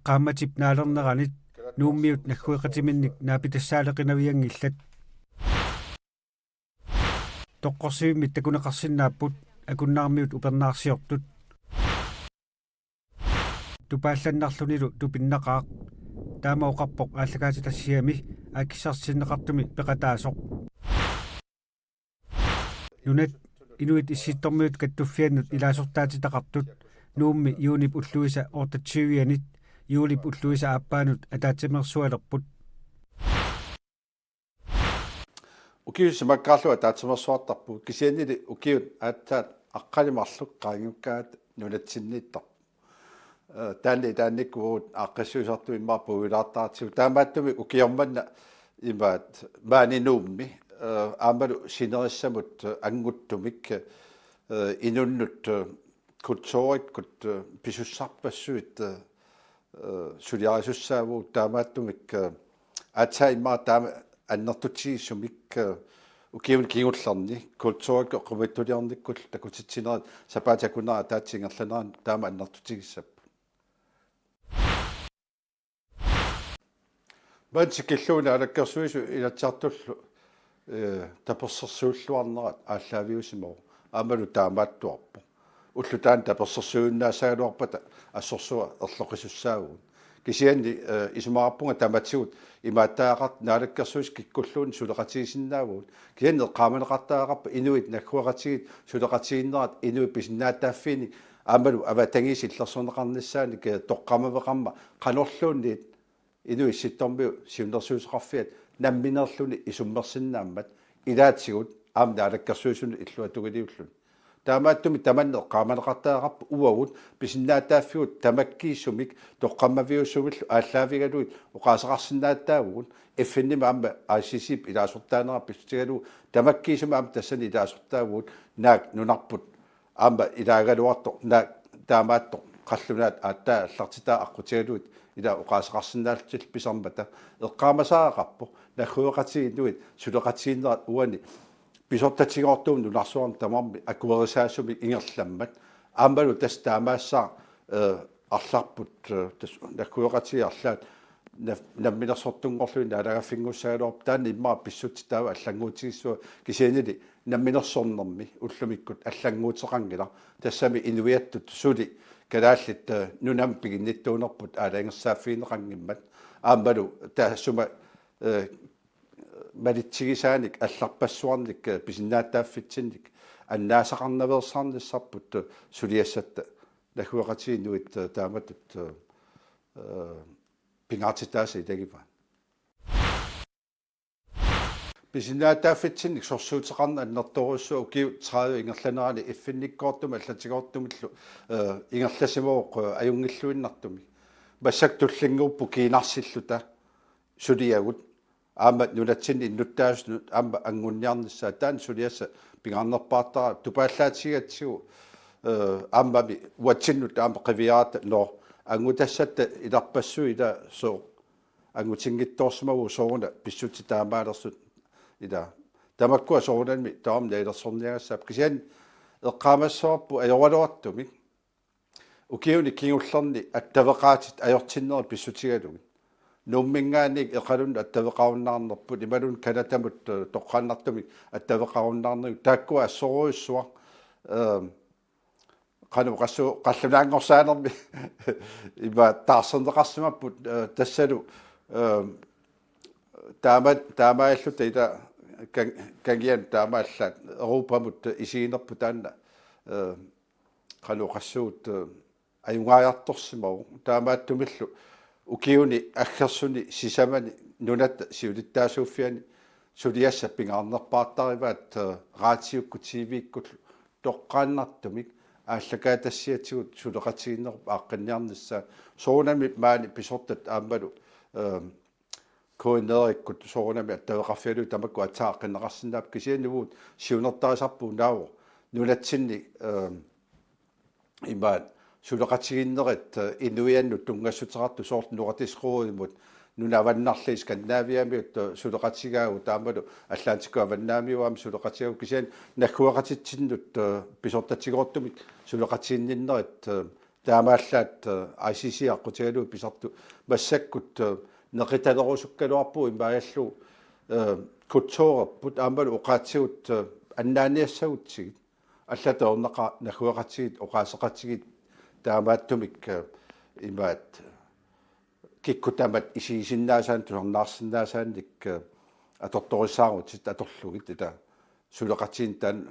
qaammatip naalerneranit nuummiut nagguiqatiminnik naapitassaaлекinaviangillat toqqorsivimmit takuneqarsinnaapput akunnaarmiut upernaarsiortut tupaallanarlunilu tupinnaqaaq taama oqarpoq ааллагаатитассиами ааккиссарсиннеқартуми пеқатаасоқ нунат инуит исситтормиут каттуффианнут илаасортаатитақартут нуумми юунип уллуиса ортатсивианит юулип уллуиса ааппаанут атаатимерсуалерпут укиус маккаарлуа таатимерсуартарпу кисианнили укиут ааттаат аққалимарлук qaangukkaat нунатсиннииттар таанниккуут аққиссуисарту иммарпу уилаартаатсу таамааттуми укиорманна имаат маанинуумми аамалу синериссамут ангуттумик инуннут кутсоориккут писуссарпассуит сулиарисуссааву таамааттумик атсаиммаа таама аннертутсигиссумик укиун кигулларни кутсоорик оққумиттулиарниккул такутитсинерат сапаатакунаа таатсингерланеран таама аннертутсигиссап бантикиллуна алаккерсуису илатсартуллу таперсерсууллуарнерат ааллаавиусимоо аамалу таамааттуарпу уллу таан таперсерсууннаасаалуарпата ассорсуа ерлоқисуссаагун кисианни исумаарпунга таматсигут имааттаақарт наалаккерсуис киккуллуун сулеқатигисиннаавут кианне qaamaneqartaaqarpa inuit nakkuaqatigit сулеқатигиннерат инуит писиннааттааффини аамалу аватангис иллерсорнеқарниссаани ке тоққамавеқарма qanorluunniit инуит ситтормиу сиуннерсуусеқарфиат намминерлуни исуммерсиннааммат илаатсигут аам наалаккерсуисуни иллуатугилиуллун таамааттуми таманне qaamaneqartaaqarpa уагут писиннааттааффиут тамаккииссумик тоққаммавиуссумиллу ааллаавигалуит уқаасеқарсинааттаагут эффиннима аама ICC илаасортаанера писсутигалу тамаккиисума аама тассани илаасортаагут наак нунарпут аама илаагалуарто наак таамаатто қаллунаат ааттаа аллартитаа аққутигалуит ила уқаасеқарсинаалтил писармата эққаамасаагақарпо нахуеқатигиннуит сулеқатигиннерат уани писортатигоортуум нуларсуарн тамарми акуерисаасуми ингерламмат аамалу тас таамаассаа арларпут нахуеқатиарлаат намминерсортунгорлуин алагаффингуссаалуарп таани иммаа писсутитаава аллангуутигиссуа кисианили намминерсорнерми уллумиккут аллангуутеқангила тассами инуиаттут сули калааллит нунам пигинниттуунерпут аалаангерсааффиинеқангиммат аамалу таассума малитсигисааник алларпассуарник писиннааттааффитсинник аннаасақарнаверсаарниссарпут сулиассатта нахуеқатигиннуит тааматут пингаатитааса илагиваа писиннааттааффитсинник сорсуутеқарна аннерторуссуу киу 30 ингерланерали иффинниккоортума аллатигоортумиллу ингерласимооқ аюнгиллуиннартуми массактуллингууппу киинарсиллута сулиагут аама нулатсини иннуттаасну аама ангунниарниссаа таан сулиасса пингаарнерпаартара тупааллаатигатсигу аамами уатсиннут аама қивиаата ноо ангутассатта иларпассу ила соо ангутингитторсмагу соорна писсути таамаалерсут ила тамаккуа соорнанми таамна илерсорниагассаап кисиан эққаамассоорпу аёралуартуми укиуни кингуллерни аттавеқаатит аёртиннери писсутигалуги нуммингаанник эқалун аттавеқаруннаарнерпут ималун канатамут тоққааннартуми аттавеқаруннаарнеру тааккуа ассоруйуссуа кану қассу қаллунаангорсаанерми има таарсернеқарсимаппут тассалу таамааллута ида кангиан таамааллаат европамут исигинерпу таанна кану қассуут аюнгааярторсимау таамааттумиллу укиуни аггерсуни сисамани нунатта сиулиттаасууффиани сулиасса пингаарнерпаартариваат раатиуккутивиккут тоққааннартумик ааллакаатассиатигут сулеқатигиннерп ааққинниарнissaа соонами маани писортат аамалу коинериккут соонами аттавеқарфиалу тамакку атааққиннеқарсинаап кисианнугуут сиунертаасарпу нааво нулатсинни имаат сулеқатигиннерит инуианну тунгассутерарту соорт нуратисқууимут нунаваннарлис скандинавиамиут сулеқатигаагу таамалу аллаантикку аваннаамиуам сулеқатигаагу кисиан наккуақатитсиннут писортатигоортумик сулеқатигиннерит таамааллаат ICC аққутигалу писарту массаккут неқиталерусуккалуарпу имбааллу кутсоорпут аамалу оқаатсигут аннааниассагутсигит аллатернеқа нахуақатсигит оқаасеқатсигит таамааттумик имаат киккутамат исигисиннаасаан тулернаарсиннаасаанник аторториссаагутит аторлугит ита сулеқатсиин таан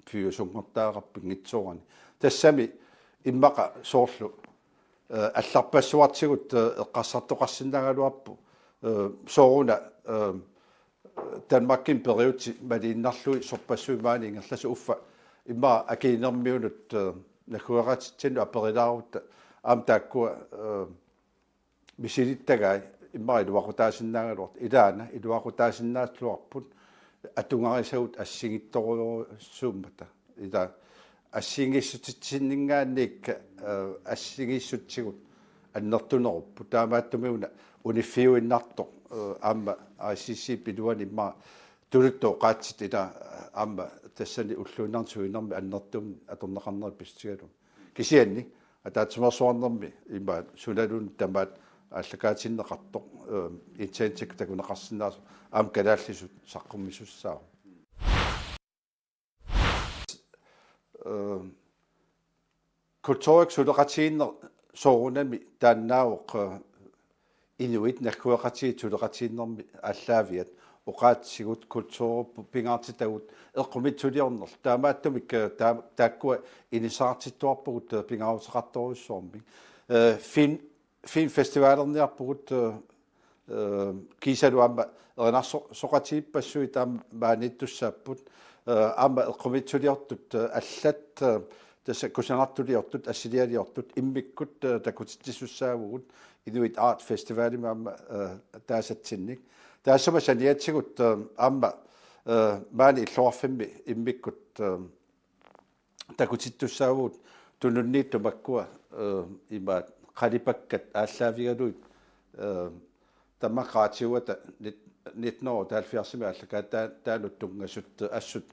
фиусунгортаараппин гитсоорани тассами иммақа соорлу алларпассуартигут эққарсартоқарсиннагалуарпу сооруна Danmarkin periuti малииннарлуи сорпассуимаани ингерласу уффа имма акиинермиунут нахуаратсину аперилаарутта аам тааккуа мисилиттагай имма илуақутаасиннаагалуарт илаана илуақутаасиннааллуарпут атунгарисагут ассигитторуйорсууммата ида ассигиссутитсиннингаанник ассигиссутсигут аннертунеруппу таамааттумиуна униффиуиннарто аама ICC пилуани имма тулуттоо qaatsit ила аама тассани уллуиннартуинерми аннертум аторнеқарнери писсигалу кисианни атаатсимерсуарнерми имма суналун тамаат аллакаатиннеқарто интентик такунеқарсинаасу аам калааллисут саққуммисуссаа култуурик сулеқатииннер соорунами тааннаавоқ Inuit nakkuaqati tuleqatiinnermi allaaviat uqaatsiguut kultuuruppu pingaartitagut eqqumituliorner taamaattumik taakkua inisaartittuarpugut pingaruteqartoruissuarmi fin festivalerniarpugut kiisaluamma erinarsoqatiippassui taamaanittussapput aama eqqumituliortut allat tassa kusanartuliortut assilialiortut immikkut takutittissussaavugut Inuit Art Festival maama taasatsinnik taassama saniatsigut aama maani illuarfimmi immikkut takutittussaavuut tununniittumakkua imaat qalipakkat ааllaавигалуит таммақаатиуата 1970 аллакаа таалуттунгассут ассут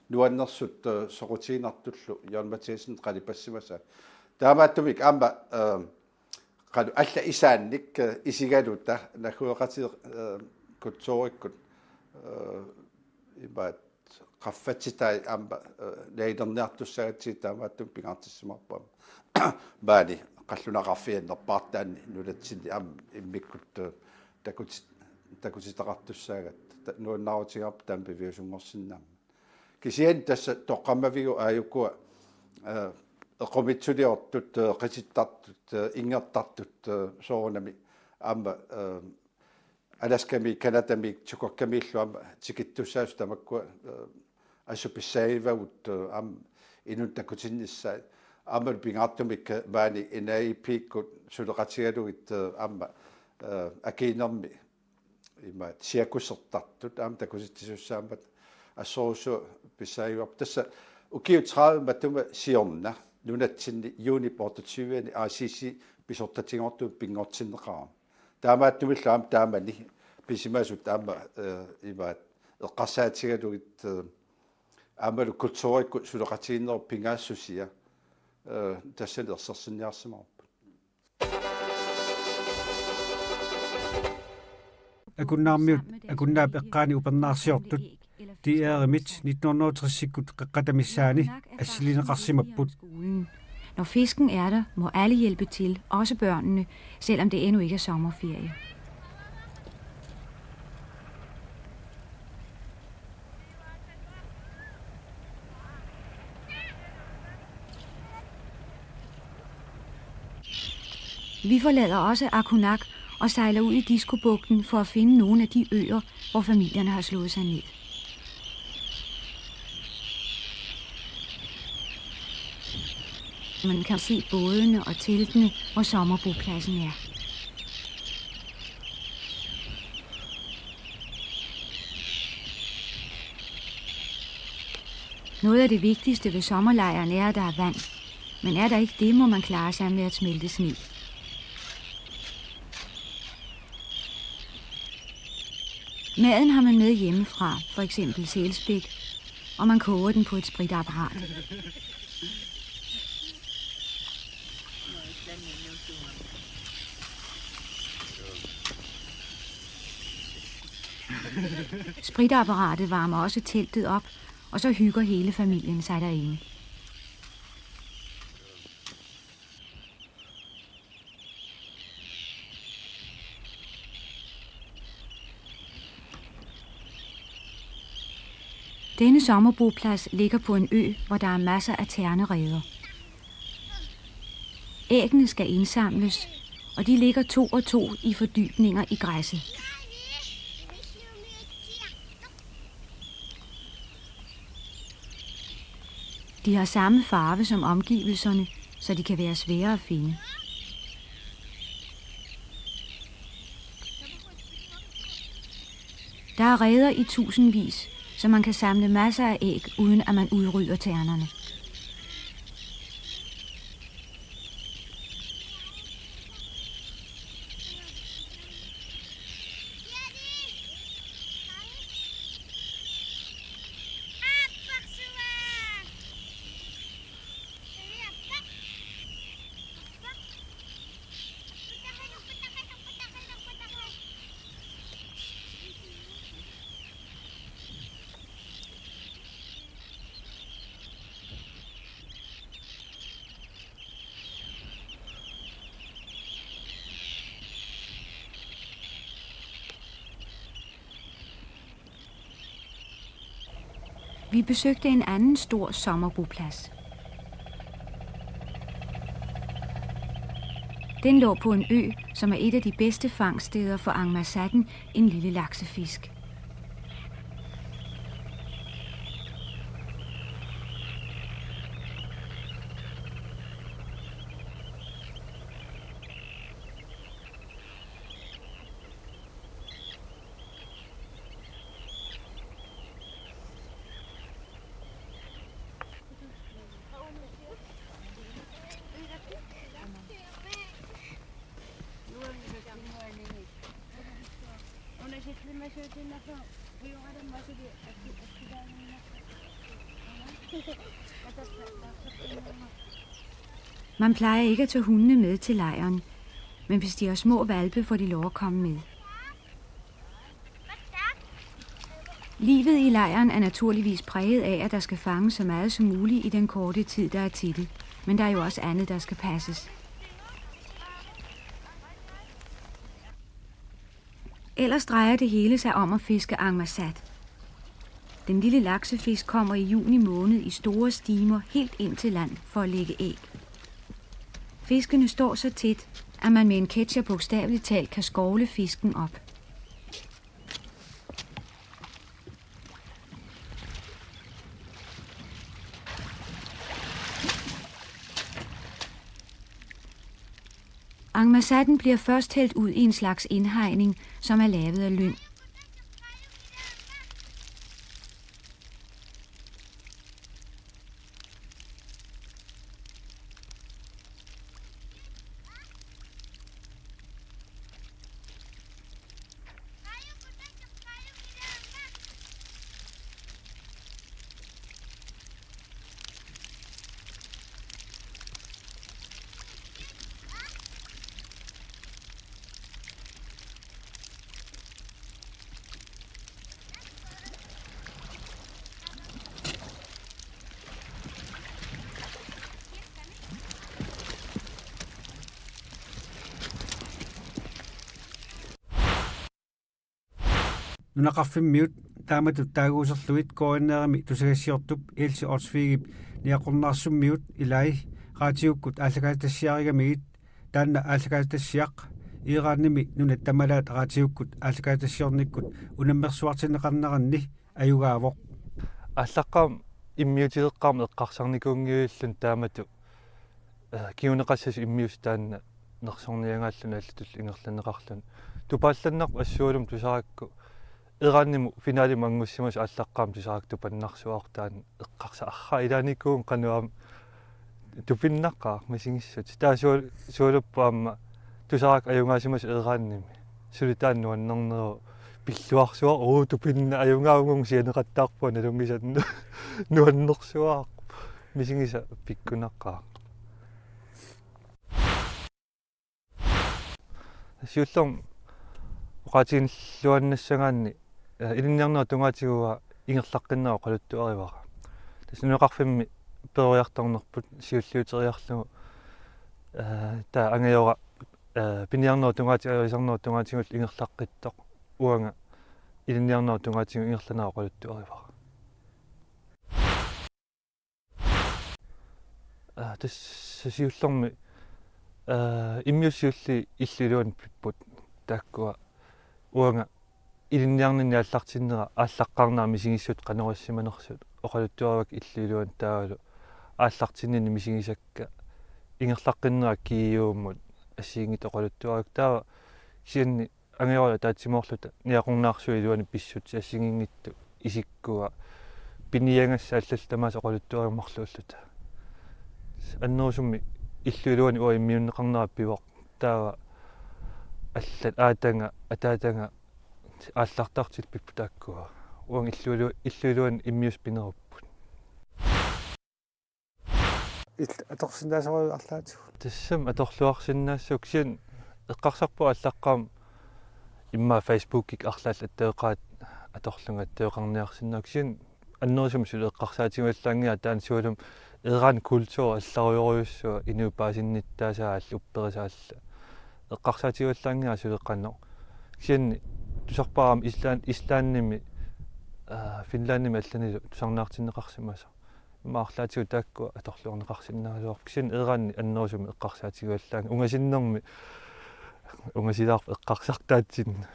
нуаннерсут соқутиинартуллу Jørgen Matthiesen qalipassimasa таамааттумик аама qalu alla isaannik isigaluta nahuaqati kutsoorikut ibaat qaffatsitai amba leiderniartussagati taamaattum pingaartissimarpam baani qallunaqarfiannerpaartaanni nulatsinni am immikkut takutitaqartussaagat nuannarutigarp taampiviusungorsinnaam kisian tassa toqqammavigu aayukua eqqumitsuliortut qisittartut ingertartut soorunami aama alaskami kanatami tukorkamiilluama tikittussaas tamakkua assupissaaivagut am inun takutinnissaa aama pingaartumik maani inaipiikkut suleqatigaluit aama akiinermi ima siakussertartut aama takusittissussaammat assorusu pissaaivarp tassa ukiut 30 matuma siorna nunatsinni juuniportutiviani ICC pisortatingortu pingortinneqaram taamaattumilluam taamani pisimasut aama imaat eqqarsaatigalugit aamalu kultuurikku suleqatiinner pingaassusia tassan ersersinniarsimarpu akunnaap eqqaani upernaarsiortut tiaarimit 1960-sikkut qaqqatamissaani assilineqarsimapput. Når fisken er der, må alle hjælpe til, også børnene, selvom det endnu ikke er sommerferie. Vi forlader også Akunak og sejler ud i Diskobugten for at finde nogle af de øer, hvor familierne har slået sig ned. Man kan se bådene og teltene, hvor sommerbopladsen er. Noget af det vigtigste ved sommerlejren er, at der er vand. Men er der ikke det, må man klare sig med at smelte sne. Maden har man med hjemmefra, for eksempel sælspæk, og man koger den på et spritapparat. Spritapparatet varmer også teltet op, og så hygger hele familien sig derinde. Denne sommerboplads ligger på en ø, hvor der er masser af ternereder. Æggene skal indsamles, og de ligger 2 og 2 i fordybninger i græsset. De har samme farve som omgivelserne, så de kan være svære at finde. Der er reder i tusindvis, så man kan samle masser af æg, uden at man udrydder ternerne. Vi besøgte en anden stor sommerboplads. Den lå på en ø, som er et af de bedste fangststeder for angmassatten, en lille laksefisk. Man plejer ikke at tage hundene med til lejren, men hvis de har små hvalpe, får de lov at komme med. Livet i lejren er naturligvis præget af, at der skal fanges så meget som muligt i den korte tid, der er til det. Men der er jo også andet, der skal passes. Ellers drejer det hele sig om at fiske angmassat. Den lille laksefisk kommer i juni måned i store stimer helt ind til land for at lægge æg. Fiskene står så tæt, at man med en ketcher bogstaveligt talt kan skovle fisken op. Angmassatten bliver først hældt ud i en slags indhegning, som er lavet af lyng. Nunaqarfimmiut taamatut taaguuserluit koinneerami tusagasiortup ilsi orsfiigip niaqornaarsummiut ilai raatiukkut aallakaatassiarigamiit taanna aallakaatassiaq iiraannimi nunat tamalaat raatiukkut aallakaatassiornikkut unammersuartineqarneranni ayugaavoq аллаққам иммиутигеққарм эққарсарникунгиуллун таамату киунеқассас иммиус таанна нерсорниангааллун аллатул ингерланеқарлун тупаалланнарпу ассуулум тусаракку эраанниму финалим ангуссимас аллаққам тусаракту паннарсуаартаан эққарса арра илааникуун қануам тупиннаққаа масингиссут таасуулуппаама тусарак аюнгаасимас эраанними сулитааннуаннернеру пиллуарсуа оо тупинна аюнгаагунгун сианеқаттаарпуа налунгисат нуаннерсуаа мисингиса пиккунаққаа сиуллерм оқатигиллуаннассагаанни илинниарнаа тунгаатигуа ингерлаққиннаа қалуттуаривара таснунеқарфимми перуярторнерпут сиуллиутериарлугу таа ангайора пиниарнаа тунгаатиарисарнаа тунгаатигул ингерлаққиттоқ уанга илинниарнаа тунгаатигу ингерланаа қалуттуаривара тассасиуллэрми иммиуссиулли иллилуан пиппут тааккуа уанга илинниарнини аллартиннера ааллаққарнаа мисигиссут канеруссиманерсут оқалуттуаравак иллилуан таавалу ааллартиннини мисигисакка ингерлаққиннера кииууммут ассиингит оқалуттуаравак таава сианни ангиола таатсимоорлута ниақорнаарсуи илуани писсут ассигингитту исиккуа пиниангасса аллалтамаас оқалуттуарамарлууллута аннерусумми иллуилуани уа иммиуннеқарнера пивоқ таава аллат аатанга атаатанга ааллартартил пиппутааккуа уан иллуилуан иммиус пинеруппут аторсиннаасору арлаатигу тассам аторлуарсиннаассук сиан эққарсарпу аллаққаам имма фейсбукик арлаал аттеэқаат аторлунга аттеэқарниарсиннаак сиан аннерусум сул эққарсаатигуаллаангиа таан суулум эран культур алларуйоруйуссуа инуупаасинниттаасаа алла упперисаалла эққарсаатигуаллаангиа сулеққанно сиан тусарпарам ислаанними финландними алланилу тусарнаартиннеқарсимаса имаарлаатигу таакку аторлуорнеқарсиннаалуарп сиан эранни аннерусум эққарсаатигуаллаанги унгасиннэрми унгасилаарп эққарсартаатсин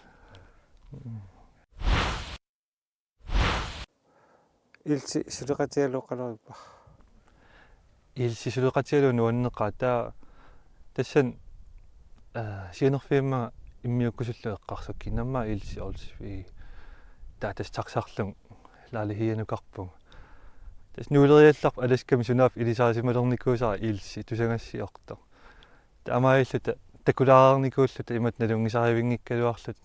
илси сулеқатиалуоқалериппа илси сулеқатиалу нуаннеқаа таа тассан сианерфииммага иммиуккусуллу эққарсакки намма илси олсви таа тас таксарлун лаалихианукарпунг тас нуулериалларп аласками сунаап илисаасималерникуусара илси тусангассиортоо таамаиллута такулаарникууллута имат налунгисаривингиккалуарлут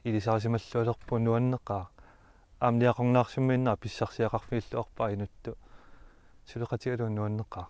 илисаасималлуалерпу нуаннеқаа аамниақорнаарсуммииннаа писсарсиақарфииллуарпаа инутту сулеқатиалу нуаннеқаа